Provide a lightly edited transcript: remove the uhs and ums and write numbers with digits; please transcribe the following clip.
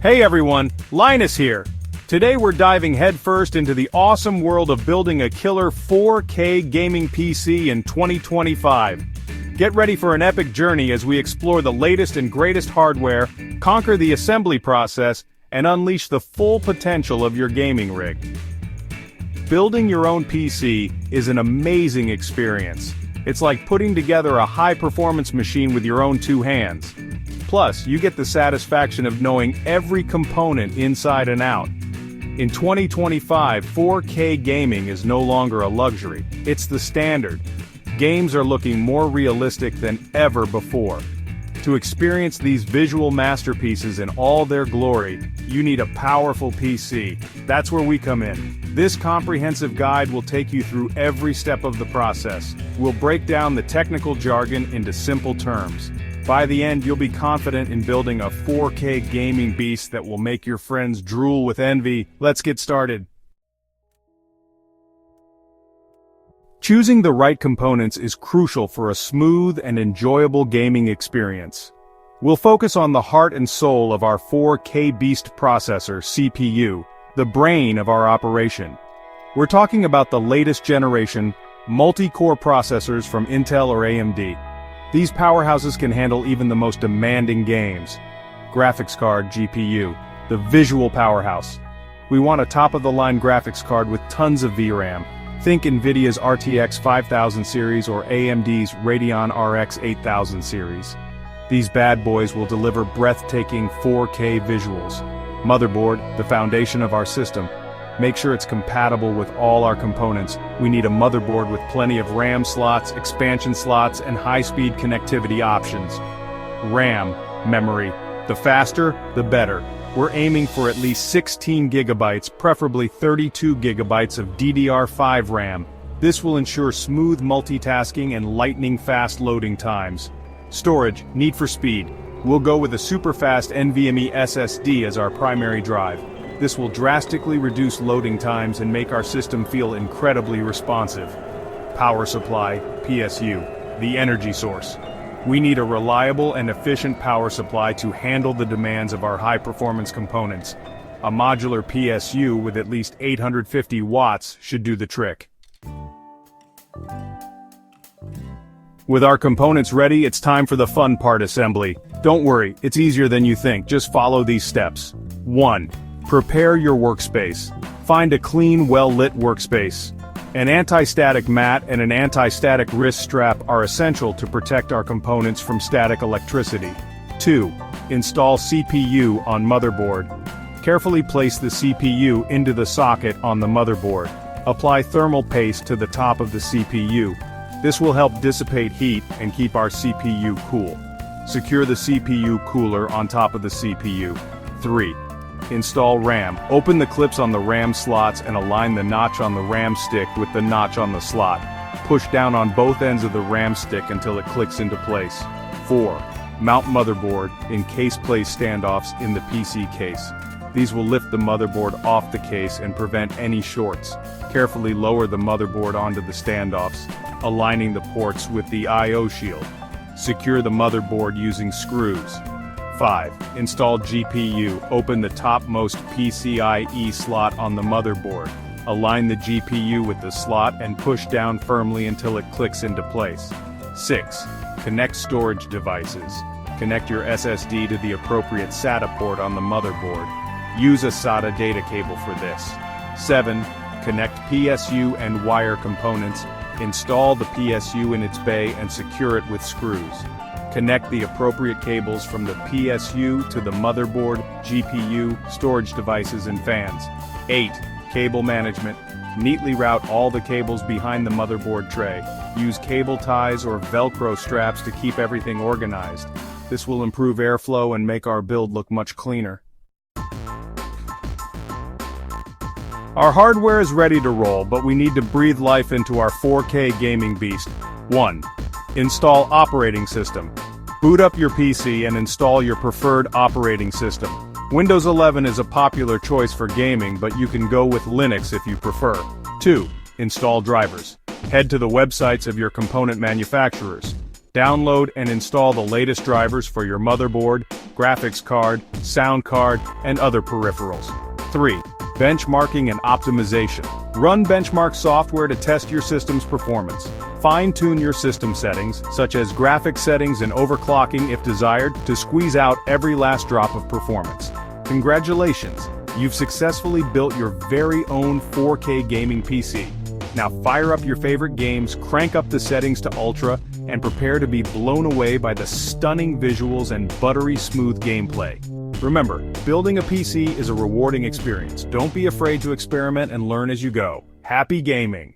Hey everyone, Linus here. Today we're diving headfirst into the awesome world of building a killer 4K gaming PC in 2025. Get ready for an epic journey as we explore the latest and greatest hardware, conquer the assembly process, and unleash the full potential of your gaming rig. Building your own PC is an amazing experience. It's like putting together a high-performance machine with your own two hands. Plus, you get the satisfaction of knowing every component inside and out. In 2025, 4K gaming is no longer a luxury, it's the standard. Games are looking more realistic than ever before. To experience these visual masterpieces in all their glory, you need a powerful PC. That's where we come in. This comprehensive guide will take you through every step of the process. We'll break down the technical jargon into simple terms. By the end, you'll be confident in building a 4K gaming beast that will make your friends drool with envy. Let's get started. Choosing the right components is crucial for a smooth and enjoyable gaming experience. We'll focus on the heart and soul of our 4K Beast processor, CPU, the brain of our operation. We're talking about the latest generation, multi-core processors from Intel or AMD. These powerhouses can handle even the most demanding games. Graphics card, GPU, the visual powerhouse. We want a top-of-the-line graphics card with tons of VRAM. Think NVIDIA's RTX 5000 series or AMD's Radeon RX 8000 series. These bad boys will deliver breathtaking 4K visuals. Motherboard, the foundation of our system. Make sure it's compatible with all our components. We need a motherboard with plenty of RAM slots, expansion slots, and high-speed connectivity options. RAM, memory. The faster, the better. We're aiming for at least 16 gigabytes, preferably 32 gigabytes of DDR5 RAM. This will ensure smooth multitasking and lightning-fast loading times. Storage, need for speed. We'll go with a super-fast NVMe SSD as our primary drive. This will drastically reduce loading times and make our system feel incredibly responsive. Power supply, PSU, the energy source. We need a reliable and efficient power supply to handle the demands of our high-performance components. A modular PSU with at least 850 watts should do the trick. With our components ready, it's time for the fun part: assembly. Don't worry, it's easier than you think. Just follow these steps. 1. Prepare your workspace. Find a clean, well-lit workspace. An anti-static mat and an anti-static wrist strap are essential to protect our components from static electricity. 2. Install CPU on motherboard. Carefully place the CPU into the socket on the motherboard. Apply thermal paste to the top of the CPU. This will help dissipate heat and keep our CPU cool. Secure the CPU cooler on top of the CPU. 3. Install RAM. Open the clips on the RAM slots and align the notch on the RAM stick with the notch on the slot. Push down on both ends of the RAM stick until it clicks into place. 4. Mount motherboard in case place standoffs in the PC case. These will lift the motherboard off the case and prevent any shorts. Carefully lower the motherboard onto the standoffs, aligning the ports with the I/O shield. Secure the motherboard using screws. 5. Install GPU. Open the topmost PCIe slot on the motherboard. Align the GPU with the slot and push down firmly until it clicks into place. 6. Connect storage devices. Connect your SSD to the appropriate SATA port on the motherboard. Use a SATA data cable for this. 7. Connect PSU and wire components. Install the PSU in its bay and secure it with screws. Connect the appropriate cables from the PSU to the motherboard, GPU, storage devices, and fans. 8. Cable management. Neatly route all the cables behind the motherboard tray. Use cable ties or Velcro straps to keep everything organized. This will improve airflow and make our build look much cleaner. Our hardware is ready to roll, but we need to breathe life into our 4K gaming beast. 1. Install operating system. Boot up your PC and install your preferred operating system. Windows 11 is a popular choice for gaming, but you can go with Linux if you prefer. 2. Install drivers. Head to the websites of your component manufacturers. Download and install the latest drivers for your motherboard, graphics card, sound card, and other peripherals. 3. Benchmarking and optimization. Run benchmark software to test your system's performance. Fine-tune your system settings, such as graphics settings and overclocking if desired, to squeeze out every last drop of performance. Congratulations! You've successfully built your very own 4K gaming PC. Now fire up your favorite games, crank up the settings to Ultra, and prepare to be blown away by the stunning visuals and buttery smooth gameplay. Remember, building a PC is a rewarding experience. Don't be afraid to experiment and learn as you go. Happy gaming!